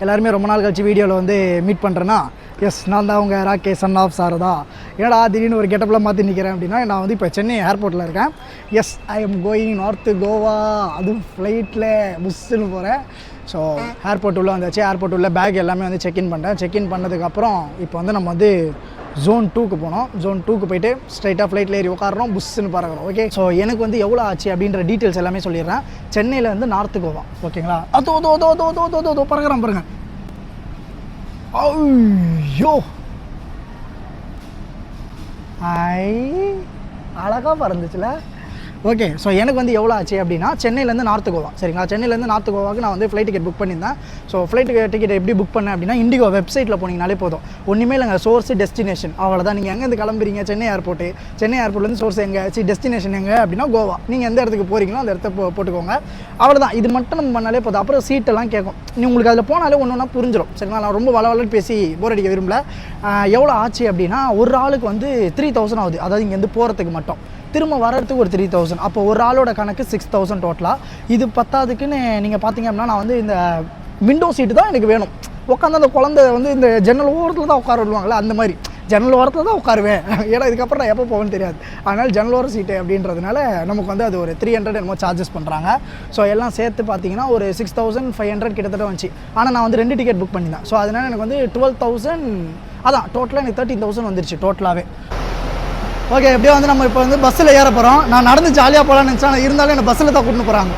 எல்லாருமே ரொம்ப நாள் கழிச்சு வீடியோவில் வந்து மீட் பண்ணுறேன்னா எஸ் நான் தான் அவங்க ராகேஷ் சன் ஆஃப் சாரதா. ஏன்னா திடீர்னு ஒரு கெட்டப்பில் மாற்றி நிற்கிறேன் அப்படின்னா நான் வந்து இப்போ சென்னை ஏர்போர்ட்டில் இருக்கேன். Yes I am going north Goa, அதுவும் ஃப்ளைட்டில் புஷ்ஷுன்னு போகிறேன். ஸோ ஏர்போர்ட் உள்ளே வந்தாச்சு. ஏர்போர்ட் உள்ள பேக் எல்லாமே வந்து செக்இன் பண்ணிட்டேன். செக்இன் பண்ணதுக்கப்புறம் இப்போ வந்து நம்ம வந்து ஜோன் 2க்கு போனோம். ஜோன் 2க்கு போயிட்டு ஸ்ட்ரைட்டாக ஃப்ளைட்டில் ஏறி உட்காரோம், புஷ்ஷுன்னு பறக்கிறோம். ஓகே, ஸோ எனக்கு வந்து எவ்வளோ ஆச்சு அப்படின்ற டீட்டெயில்ஸ் எல்லாமே சொல்லிடுறேன். சென்னையில் வந்து நார்த்து கோவா, ஓகேங்களா? அதோ பறக்கிறோம் பாருங்க. ஐயோ அழகாக பறந்துச்சுல. ஓகே, ஸோ எனக்கு வந்து எவ்வளோ ஆச்சு அப்படின்னா சென்னையிலேருந்து நார்த்து கோவா, சரிங்களா? சென்னையிலேருந்து நார்த்து கோவாவுக்கு நான் வந்து ஃப்ளைட் டிக்கெட் புக் பண்ணியிருந்தேன். ஸோ ஃப்ளைட் டிக்கெட் எப்படி புக் பண்ணேன் அப்படின்னா இண்டிகோ வெப்சைட்டில் போனீங்கனாலே போதும். ஒன்றுமே இல்லைங்க, சோர்ஸு டெஸ்டினேஷன், அவ்வளோதான். நீங்கள் எங்கேருந்து கிளம்புறீங்க, சென்னை ஏர்போர்ட்லேருந்து சோர்ஸ் எங்கே, டெஸ்டினேஷன் எங்கே அப்படின்னா கோவா. நீங்கள் எந்த இடத்துக்கு போகிறீங்களோ அந்த இடத்த போட்டுக்கோங்க, அவ்வளோதான். இது மட்டும் நம்ம பண்ணாலே போதும். அப்புறம் சீட்டெல்லாம் கேட்கும், உங்களுக்கு அதில் போனாலே ஒன்று ஒன்றா புரிஞ்சிடும், சரிங்களா? நான் ரொம்ப வளவலன்னு பேசி போர் அடிக்க விரும்பல. எவ்வளோ ஆச்சு அப்படின்னா ஒரு ஆளுக்கு வந்து 3000 ஆகுது, அதாவது இங்கேருந்து போகிறதுக்கு மட்டும். திரும்ப வரதுக்கு ஒரு 3000. அப்போ ஒரு ஆளோட கணக்கு 6000 டோட்டலாக. இது பத்தாதுக்குன்னு நீங்கள் பார்த்தீங்க அப்படின்னா நான் வந்து இந்த விண்டோ சீட்டு தான் எனக்கு வேணும். உட்காந்து அந்த குழந்தை வந்து இந்த ஜன்னல் ஓரத்தில் தான் உட்கார விடுவாங்களே, அந்த மாதிரி ஜன்னல் ஓரத்தில் தான் உட்காருவேன். ஏன்னா இதுக்கப்புறம் நான் எப்போ போவேன்னு தெரியாது. அதனால் ஜன்னல் ஓர சீட்டு அப்படின்றதுனால நமக்கு வந்து அது ஒரு 300 என்னமோ சார்ஜஸ் பண்ணுறாங்க. ஸோ எல்லாம் சேர்த்து பார்த்தீங்கன்னா ஒரு 6500 கிட்டத்தட்ட வந்துச்சு. ஆனால் நான் வந்து 2 டிக்கெட் புக் பண்ணியிருந்தேன். ஸோ அதனால் எனக்கு வந்து 12000, அதான் டோட்டலாக எனக்கு 13000 வந்துருச்சு டோட்டலாகவே. ஓகே, எப்படியோ வந்து நம்ம இப்போ வந்து பஸ்ஸில் ஏற போகிறோம். நான் நடந்து ஜாலியாக போகலான்னு நினச்சேன், ஆனால் இருந்தாலும் என்னை பஸ்ஸில் தான் கூட்டின்னு போகிறாங்க.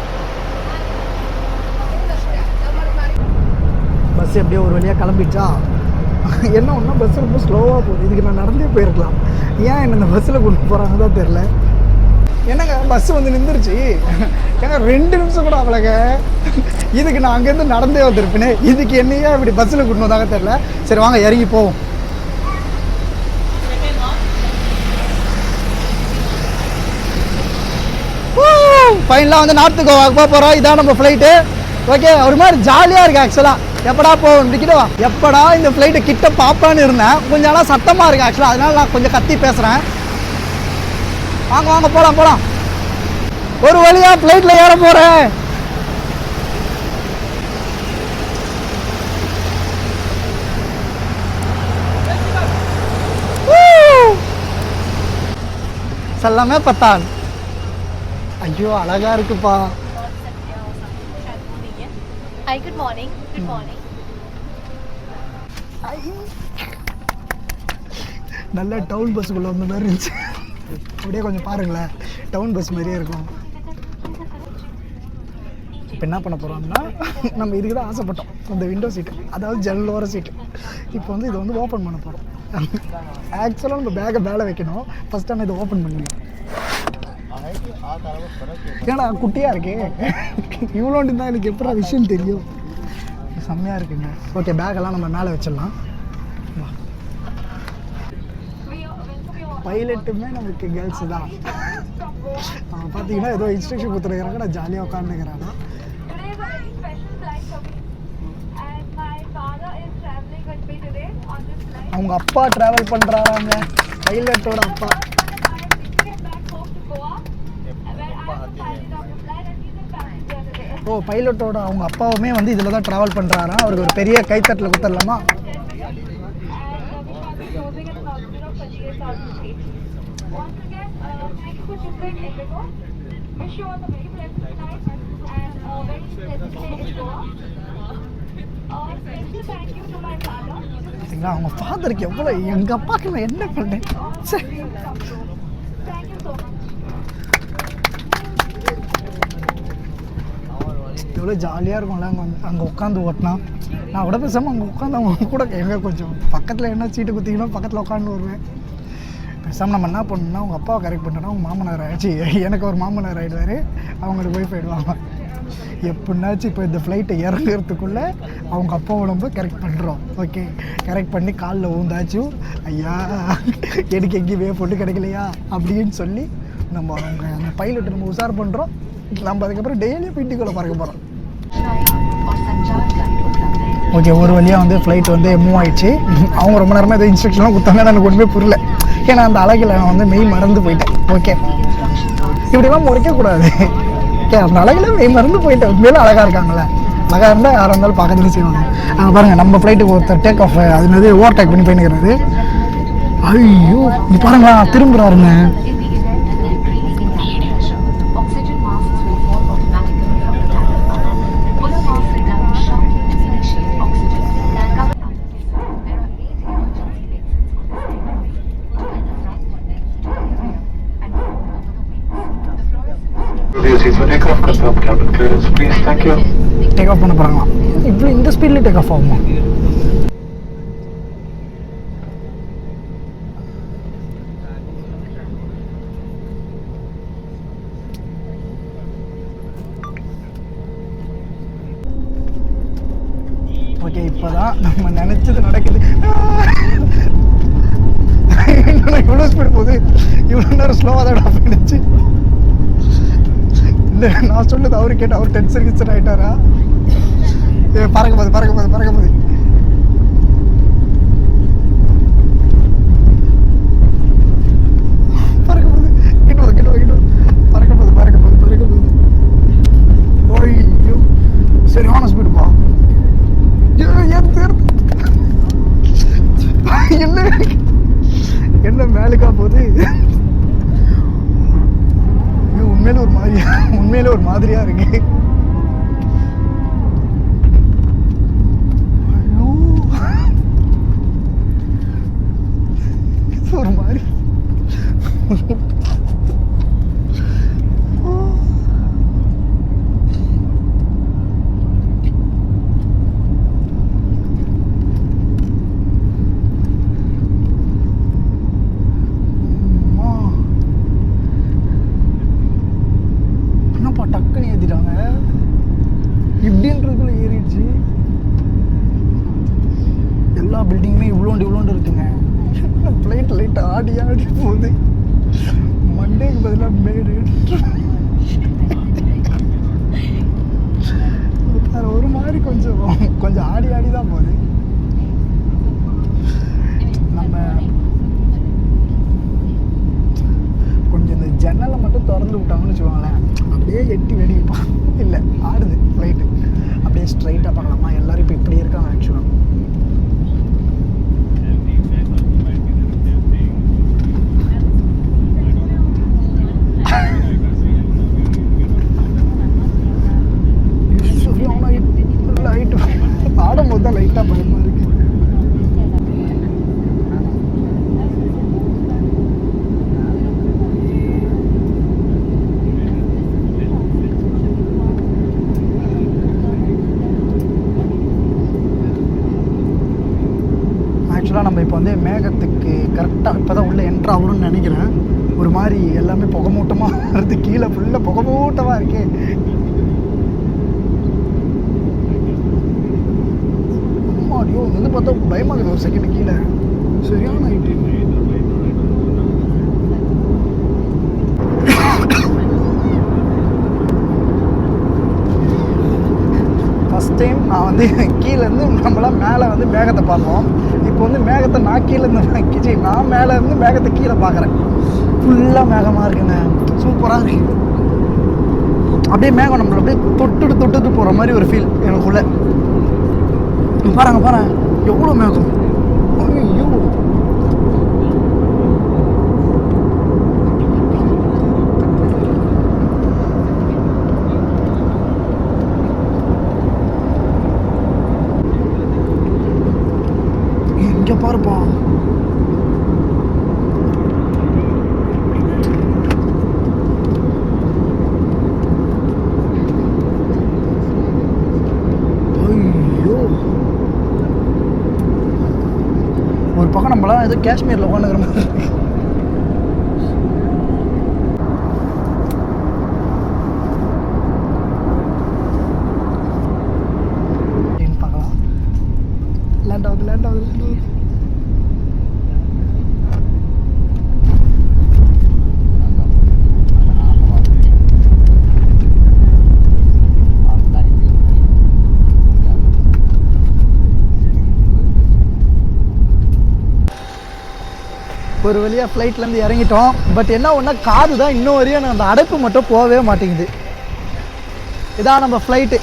பஸ் எப்படியோ ஒரு வழியாக கிளம்பிடுச்சா. என்ன ஒன்றா பஸ் ரொம்ப ஸ்லோவாக போகுது. இதுக்கு நான் நடந்தே போயிருக்கலாம். ஏன் என்ன இந்த பஸ்ஸில் கூட்டின்னு போகிறாங்க தான் தெரில. என்னங்க பஸ்ஸு வந்து நின்றுருச்சு. ஏங்க 2 நிமிஷம் கூட அவ்வளோங்க. இதுக்கு நான் அங்கேருந்து நடந்தே வந்திருப்பேனே, இதுக்கு என்னையா இப்படி பஸ்ஸில் கூட்டின்னு வந்தாங்க தெரில. சரி வாங்க இறங்கி போவோம். ஃபைனலாக வந்து நார்த்து கோவாக்கு போக போகிறோம். இதான் நம்ம ஃப்ளைட்டு. ஓகே, ஒரு மாதிரி ஜாலியாக இருக்குது ஆக்சுவலாக. எப்படா போவோம் கிட்டவா, எப்படா இந்த ஃப்ளைட்டு கிட்ட பார்ப்பான்னு இருந்தேன். கொஞ்சம் ஆனால் சத்தமாக இருக்குது ஆக்சுவலாக, அதனால நான் கொஞ்சம் கத்தி பேசுகிறேன். வாங்க வாங்க போகலாம். ஒரு வழியாக ஃப்ளைட்டில் ஏற போகிறேன். எல்லாமே பத்தான். ஐயோ அழகா இருக்குப்பா. Hi, good morning. Good morning. நல்ல டவுன் பஸ்ஸுக்குள்ள வந்த மாதிரி இருந்துச்சு. அப்படியே கொஞ்சம் பாருங்களேன், டவுன் பஸ் மாதிரியே இருக்கும். இப்போ என்ன பண்ண போகிறோம்னா நம்ம இதுக்கு தான் ஆசைப்பட்டோம், அந்த விண்டோ சீட்டு, அதாவது ஜன்னலோர சீட்டு. இப்போ வந்து இதை வந்து ஓப்பன் பண்ண போகிறோம். ஆக்சுவலாக நம்ம பேக்கை மேலே வைக்கணும். ஃபஸ்ட் டைம் இதை ஓப்பன் பண்ணுங்க. ஏன்னா குட்டியாக இருக்கு, இவ்வளோண்டு தான் எனக்கு எப்படா விஷயம் தெரியும். செம்மையாக இருக்குங்க. ஓகே, பேக்கெல்லாம் நம்ம மேலே வச்சிடலாம். பைலட்டுமே நமக்கு கேர்ள்ஸு தான். பார்த்தீங்கன்னா ஏதோ இன்ஸ்ட்ரக்ஷன் கொடுத்துருக்குறாங்க, நான் ஜாலியாக உட்காந்துக்கிறாங்க. அவங்க அப்பா ட்ராவல் பண்ணுறாங்க, பைலட்டோட அப்பா. ஓ, பைலட்டோட அவங்க அப்பாவுமே வந்து இதில் தான் ட்ராவல் பண்ணுறாரா. அவருக்கு ஒரு பெரிய கைத்தட்டில் கொடுத்துடலாமா? பார்த்தீங்களா அவங்க ஃபாதருக்கு எவ்வளோ, எங்கள் அப்பாவுக்கு நான் என்ன பண்ணேன். சரி, எவ்வளோ ஜாலியாக இருக்கும்ல அங்கே உட்காந்து ஓட்டினா. நான் கூட பேசாமல் அங்கே உட்காந்து அவங்க கூட எங்கே கொஞ்சம் பக்கத்தில் என்ன சீட்டு குத்திங்கன்னா பக்கத்தில் உட்காந்து வருவேன். பேசாமல் நம்ம என்ன பண்ணணும்னா அவங்க அப்பாவை கரெக்ட் பண்ணிட்டோன்னா அவங்க மாமனார் ஆயிடுச்சு, எனக்கு ஒரு மாமனார் ஆகிடுவார், அவங்களுக்கு போய் போயிடுவாங்க. எப்படின்னாச்சும் இப்போ இந்த ஃப்ளைட்டை இறங்குறதுக்குள்ளே அவங்க அப்பாவை நம்ம கரெக்ட் பண்ணுறோம். ஓகே, கரெக்ட் பண்ணி காலில் ஊந்தாச்சும் ஐயா எனக்கு எங்கேயுமே போட்டு கிடைக்கலையா அப்படின்னு சொல்லி நம்ம அவங்க அந்த பைலட்டை நம்ம உஷார் பண்ணுறோம். நம்ம அதுக்கப்புறம் டெய்லியும் பிடிக்குள்ளே பறக்க போகிறோம். ஓகே, ஒரு வழியாக வந்து ஃப்ளைட் வந்து மூவ் ஆகிடுச்சு. அவங்க ரொம்ப நேரமாக ஏதோ இன்ஸ்ட்ரக்ஷன்லாம் கொடுத்தாங்க, எனக்கு ஒன்றுமே புரியல. ஏன்னா அந்த அழகில் நான் வந்து மெய் மறந்து போயிட்டேன். ஓகே, இப்படிலாம் முறைக்கக்கூடாது. ஓகே, அந்த அழகில் மெய் மறந்து போயிட்டேன். உண்மையில அழகாக இருக்காங்களே. அழகாக இருந்தால் யாராக இருந்தாலும் பார்க்கறதுக்கு செய்வாங்க. அங்கே பாருங்கள் நம்ம ஃப்ளைட்டுக்கு ஒருத்தர் டேக் ஆஃப் அதுனது ஓவர்டேக் பண்ணி போயின்னுக்கிறாரு. ஐயோ நீ பாருங்களா திரும்புகிறாருங்க. டேக் ஆஃப் பண்ண போகிறாங்களா? இவ்வளோ இந்த ஸ்பீட்லேயே டேக் ஆஃப் ஆகுமா? ஓகே இப்போதான் நம்ம நினச்சது நடக்குது. இவ்வளோ ஸ்பீடு போகுது, இவ்வளோ நேரம் ஸ்லோவாக தான் போயிடுச்சு. இல்லை நான் சொன்னது அவரு கேட்டு அவர் டென்ஷன் கிச்சன் ஆகிட்டாரா? பறக்க போகுது பறக்க போகுது பறக்க போகுது. பறக்க போகுது கிட்ட கிட்ட கிட்ட பறக்க போகுது பறக்க போகுது பறக்க போகுது. ஓய்யோ சரியான ஸ்பீடுப்பா. என்ன என்ன மேலுக்கா போகுது? உண்மையிலே ஒரு மாதிரியா இருக்கு. ஒரு மாதிரி டக்குன்னு ஏற்றிட்டாங்க. இப்படின்றதுக்குள்ள ஏறிடுச்சு. எல்லா பில்டிங்குமே இவ்வளோண்டு இருக்குங்க. ஃப்ளைட் லைட் ஆடி ஆடி போகுது. மண்டேக்கு பதிலாக மேடு ஒரு மாதிரி கொஞ்சம் ஆடி ஆடி தான் போகுது. நம்ம கொஞ்சம் இந்த ஜன்னலை மட்டும் திறந்து விட்டாங்கன்னு வச்சுக்கோங்களேன், அப்படியே எட்டி வெடிப்பான். இல்லை ஆடுது ஃப்ளைட்டு. அப்படியே ஸ்ட்ரைட்டாக பார்க்கலாமா? எல்லோரும் இப்போ இப்படி இருக்காங்க ஆக்சுவலாக. லைட்டு ஆடும்போது தான் லைட்டாக பயமாக இருக்கு. ஆக்சுவலாக நம்ம இப்போ வந்து மேகத்துக்கு கரெக்டாக இப்போ தான் உள்ளே என்ட்ரு ஆகணும்னு நினைக்கிறேன். ஒரு மாதிரி எல்லாமே புகமூட்டமாக வருது. கீழே ஃபுல்லாக புகமூட்டமாக இருக்கே. அம்மாடியோ வந்து பார்த்தா பயமாகுது ஒரு செகண்ட். கீழே சரியான ஆகிட்டு. ஃபஸ்ட் டைம் நான் வந்து கீழேருந்து நம்மளாம் மேலே வந்து மேகத்தை பார்ப்போம். இப்போ வந்து மேகத்தை நான் கீழேருந்து நான் மேலே இருந்து மேகத்தை கீழே பார்க்குறேன். ஃபுல்லாக மேகமாக இருக்குங்க. சூப்பராக இருக்கு. அப்படியே மேகம் நம்மளை அப்படியே தொட்டுட்டு போகிற மாதிரி ஒரு ஃபீல் எனக்குள்ள. பாருங்க எவ்வளோ மேகம். ஐயோ இங்கே பாருப்பா. ஒரு பக்கம் நம்மளாம் ஏதோ காஷ்மீரில் உட்காந்துக்கிற மாதிரி இருக்கு. பார்க்கலாம். லேண்ட் ஆகுது. ஒரு வழியாக ஃப்ளைட்லேருந்து இறங்கிட்டோம். பட் என்ன ஒன்றா காது தான் இன்னும் வரையும் அந்த அடைப்பு மட்டும் போகவே மாட்டேங்குது. இதான் நம்ம ஃப்ளைட்டு.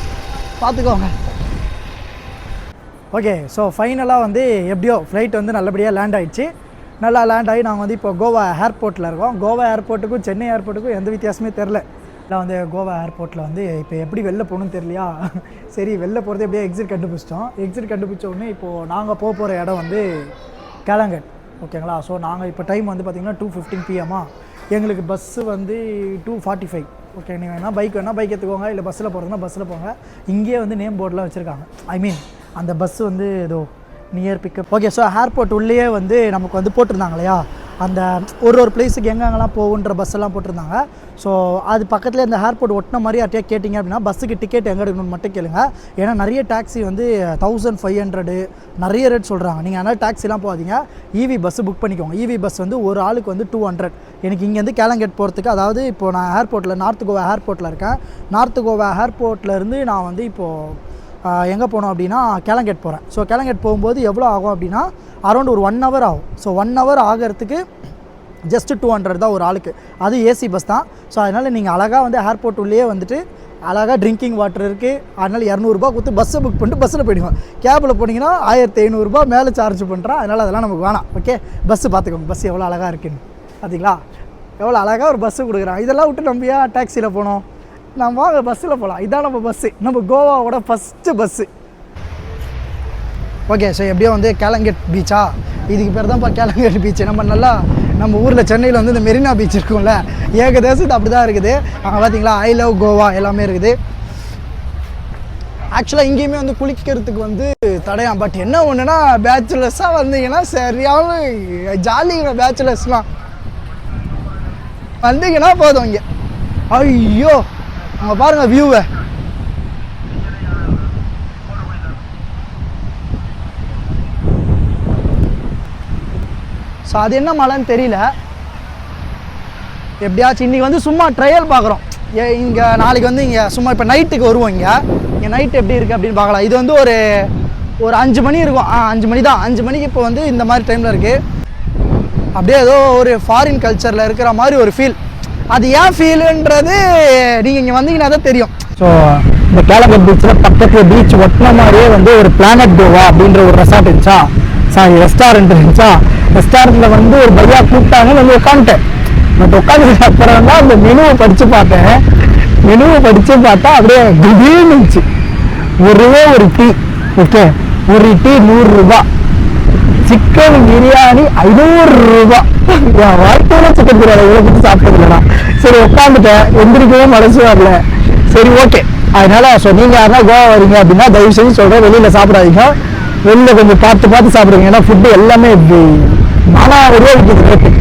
பார்த்துக்கோங்க. ஓகே, ஸோ ஃபைனலாக வந்து எப்படியோ ஃப்ளைட் வந்து நல்லபடியாக லேண்ட் ஆகிடுச்சு. நல்லா லேண்ட் ஆகி நாங்கள் வந்து இப்போ கோவா ஏர்போர்ட்டில் இருக்கோம். கோவா ஏர்போர்ட்டுக்கும் சென்னை ஏர்போர்ட்டுக்கும் எந்த வித்தியாசமே தெரில. இல்லை வந்து கோவா ஏர்போர்ட்டில் வந்து இப்போ எப்படி வெளில போகணும்னு தெரியலையா, சரி வெளில போகிறது எப்படியோ எக்ஸிட் கண்டுபிடிச்சிட்டோம். எக்ஸிட் கண்டுபிடிச்ச உடனே இப்போது நாங்கள் போகிற இடம் வந்து கேலங்கட். ஓகேங்களா? ஸோ நாங்கள் இப்போ டைம் வந்து பார்த்திங்கன்னா 2:15 PM. எங்களுக்கு பஸ்ஸு வந்து 2:45. ஓகே, நீங்கள் வேணால் பைக் எடுத்துக்கோங்க, இல்லை பஸ்ஸில் போகிறதுனா பஸ்ஸில் போங்க. இங்கேயே வந்து நேம் போர்டெலாம் வச்சுருக்காங்க. ஐ மீன் அந்த பஸ்ஸு வந்து ஏதோ near pickup. Okay, so airport உள்ளேயே வந்து நமக்கு வந்து போட்டிருந்தாங்க இல்லையா, அந்த ஒரு பிளேஸுக்கு எங்கெங்கெல்லாம் போகுன்ற பஸ்ஸெல்லாம் போட்டிருந்தாங்க. ஸோ அது பக்கத்தில் இந்த ஏர்போர்ட் ஒட்டின மாதிரி யார்ட்டையா கேட்டிங்க அப்படின்னா பஸ்ஸுக்கு டிக்கெட் எங்கே எடுக்கணும்னு மட்டும் கேளுங்க. ஏன்னா நிறைய டாக்ஸி வந்து 1500 நிறைய ரேட் சொல்கிறாங்க. நீங்கள் அதனால் டாக்ஸிலாம் போகாதீங்க, ஈவி பஸ்ஸு புக் பண்ணிக்கோங்க. ஈவி பஸ் வந்து ஒரு ஆளுக்கு வந்து 200. எனக்கு இங்கேருந்து கேலங்கட் போகிறதுக்கு, அதாவது இப்போது நான் ஏர்போர்ட்டில் நார்த் கோவா ஏர்போர்ட்டில் இருக்கேன். நார்த் கோவா ஏர்போர்ட்லேருந்து நான் வந்து இப்போது எங்கே போனோம் அப்படின்னா கேலங்கட் போகிறேன். ஸோ கேலங்கட் போகும்போது எவ்வளோ ஆகும் அப்படின்னா அரௌண்ட் ஒரு 1 hour ஆகும். ஸோ 1 hour ஆகிறதுக்கு ஜஸ்ட்டு 200 தான் ஒரு ஆளுக்கு. அது ஏசி பஸ் தான். ஸோ அதனால் நீங்கள் அழகாக வந்து ஏர்போர்ட் உள்ளே வந்துட்டு அழகாக ட்ரிங்கிங் வாட்டர் இருக்குது. அதனால் 200 கொடுத்து பஸ்ஸை புக் பண்ணிட்டு பஸ்ஸில் போயிடுவோம். கேபில் போனீங்கன்னா 1500 மேலே சார்ஜ் பண்ணுறான். அதனால் அதெல்லாம் நமக்கு வேணாம். ஓகே, பஸ்ஸு பார்த்துக்கோங்க, பஸ் எவ்வளோ அழகாக இருக்குன்னு பார்த்தீங்களா, எவ்வளோ அழகாக ஒரு பஸ்ஸு கொடுக்குறான். இதெல்லாம் விட்டு நம்ம ஏன் டாக்ஸியில் போனோம், நம்ம வாங்க பஸ்ஸில் போகலாம். இதான் நம்ம பஸ்ஸு, நம்ம கோவாவோட ஃபஸ்ட்டு பஸ்ஸு. ஓகே, ஸோ எப்படியோ வந்து கேலங்கட் பீச்சா, இதுக்கு பேர் தான்ப்பா கேலங்கட் பீச். நம்ம ஊரில் சென்னையில் வந்து இந்த மெரினா பீச் இருக்கும்ல, ஏகதேசம் அப்படி தான் இருக்குது. அங்கே பார்த்தீங்களா ஐ லவ் கோவா எல்லாமே இருக்குது. ஆக்சுவலாக இங்கேயுமே வந்து குளிக்கிறதுக்கு வந்து தடையாம். பட் என்ன ஒன்றுனா பேச்சுலர்ஸாக வந்தீங்கன்னா சரியான ஜாலிங்க. பேச்சுலர்ஸ்லாம் வந்தீங்கன்னா போதும். இங்கே ஐயோ அங்கே பாருங்கள் வியூவை. ஸோ அது என்ன மலைன்னு தெரியல. எப்படியாச்சும் இன்றைக்கி வந்து சும்மா ட்ரையல் பார்க்குறோம். இங்கே நாளைக்கு வந்து இங்கே சும்மா இப்போ நைட்டுக்கு வருவோம். இங்கே நைட் எப்படி இருக்குது அப்படின்னு பார்க்கலாம். இது வந்து ஒரு 5 மணி இருக்கும். 5 மணி தான். 5 மணிக்கு இப்போ வந்து இந்த மாதிரி டைமில் இருக்குது. அப்படியே ஏதோ ஒரு ஃபாரின் கல்ச்சரில் இருக்கிற மாதிரி ஒரு ஃபீல். அது ஏன் ஃபீலுன்றது நீங்கள் இங்கே வந்தீங்கன்னா தான் தெரியும். ஸோ இந்த கேலங்கட் பீச்சில் பக்கத்தில் பீச் ஒட்டின மாதிரியே வந்து ஒரு பிளானட் கோவா அப்படின்ற ஒரு ரெசார்ட் இருந்துச்சா, ரெஸ்டாரண்ட் இருந்துச்சா. ரெஸ்டாரண்ட்டில் வந்து ஒரு பையா கூப்பிட்டாங்க, வந்து உட்காந்துட்டேன். பட் உட்காந்துட்டு அப்புறம் தான் அந்த மெனுவை படித்து பார்த்தேன். மெனுவை படித்து பார்த்தா அப்படியே திடீர்னு இருந்துச்சு. ஒரு டீ. ஓகே, ஒரு டீ 100 ரூபா. சிக்கன் பிரியாணி 500 ரூபா. என் வாழ்க்கையில சிக்கன் பிரியாணி இவ்வளோ கொடுத்து சாப்பிட்டது இல்லைனா. சரி உட்காந்துட்டேன், எந்திரிக்கவே மனசு வரல. சரி ஓகே, அதனால ஸோ நீங்கள் யாருன்னா கோவா வரீங்க அப்படின்னா தயவு செஞ்சு சொல்கிறேன், வெளியில் சாப்பிடாதீங்க. வெளியில் கொஞ்சம் பார்த்து சாப்பிடுங்க. ஏன்னா ஃபுட்டு எல்லாமே இப்படி 4000 ரூபா விற்கிது ரேட்டு.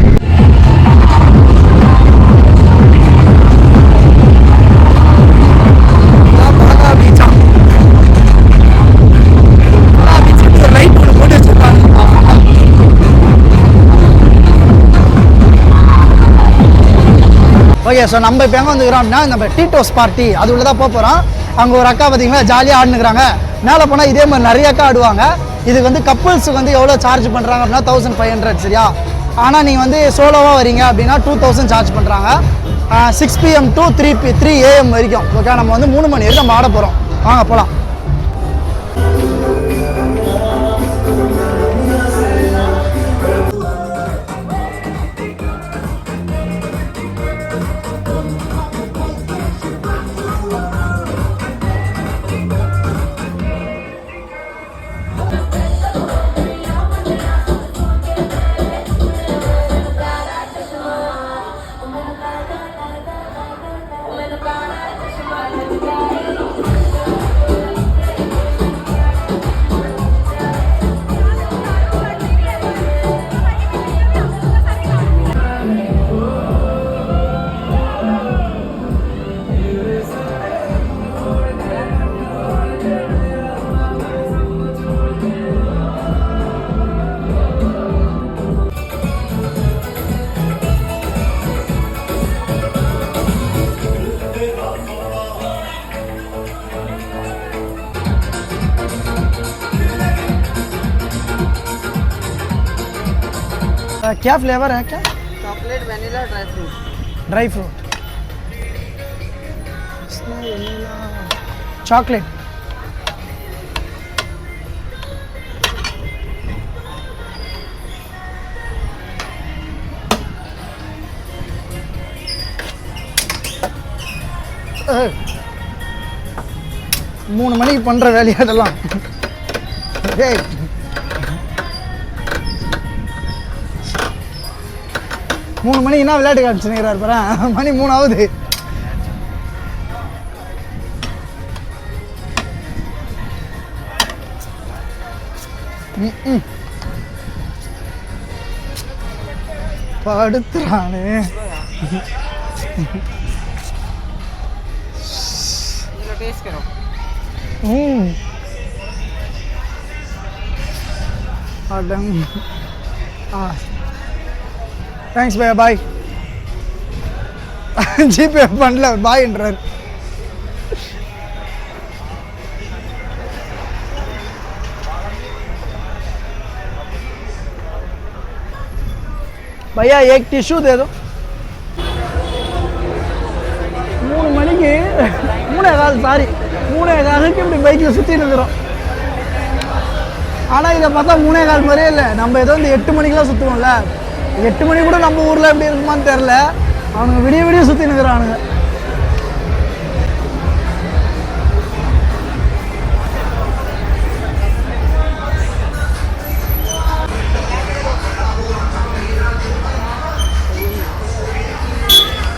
ஓகே, ஸோ நம்ம இப்போ எங்கே வந்துக்கிறோம் அப்படின்னா நம்ம டீட்டோஸ் பார்ட்டி அது உள்ள தான் போகிறோம். அங்கே ஒரு அக்கா பார்த்தீங்கன்னா ஜாலியாக ஆடுனுக்குறாங்க. மேலே போனால் இதே மாதிரி நிறைய அக்கா ஆடுவாங்க. இதுக்கு வந்து கப்புள்ஸுக்கு வந்து எவ்வளோ சார்ஜ் பண்ணுறாங்க அப்படின்னா 1500 சரியா. ஆனால் நீங்கள் வந்து சோலோவாக வரீங்க அப்படின்னா 2000 சார்ஜ் பண்ணுறாங்க. 6 PM to 3 AM வரைக்கும். ஓகே, நம்ம வந்து 3 மணி வரைக்கும் நம்ம ஆட போகிறோம். வாங்க போகலாம். क्या फ्लेवर है? क्या chocolate vanilla dry fruit chocolate 3 மணிக்கு பண்ணுற வேலையா அதெல்லாம்? ஏய், மூணு மணிக்குன்னா விளையாட்டு காமிச்சுக்கிறார் பாரு. மணி 3 ஆகுது. படுத்துறானே. टेस्ट करो. தேங்க்ஸ் பையா, பாய். ஜிபே பண்ணல, பாய்ன்றார். भैया एक टिश्यू दे दो. 3 மணிக்கு 3:15 சாரி 3:15க்கு இப்படி பைக்கில் சுற்றிட்டு இருக்கிறோம். ஆனால் இதை பார்த்தா 3:15 மாதிரியே இல்லை. நம்ம ஏதோ இந்த 8 மணிக்கெலாம் சுற்றுவோம்ல, 8 மணி கூட நம்ம ஊரில் எப்படி இருக்குமான்னு தெரில. அவனுங்க விடிய விடிய சுற்றின்னு இருக்கிறானுங்க.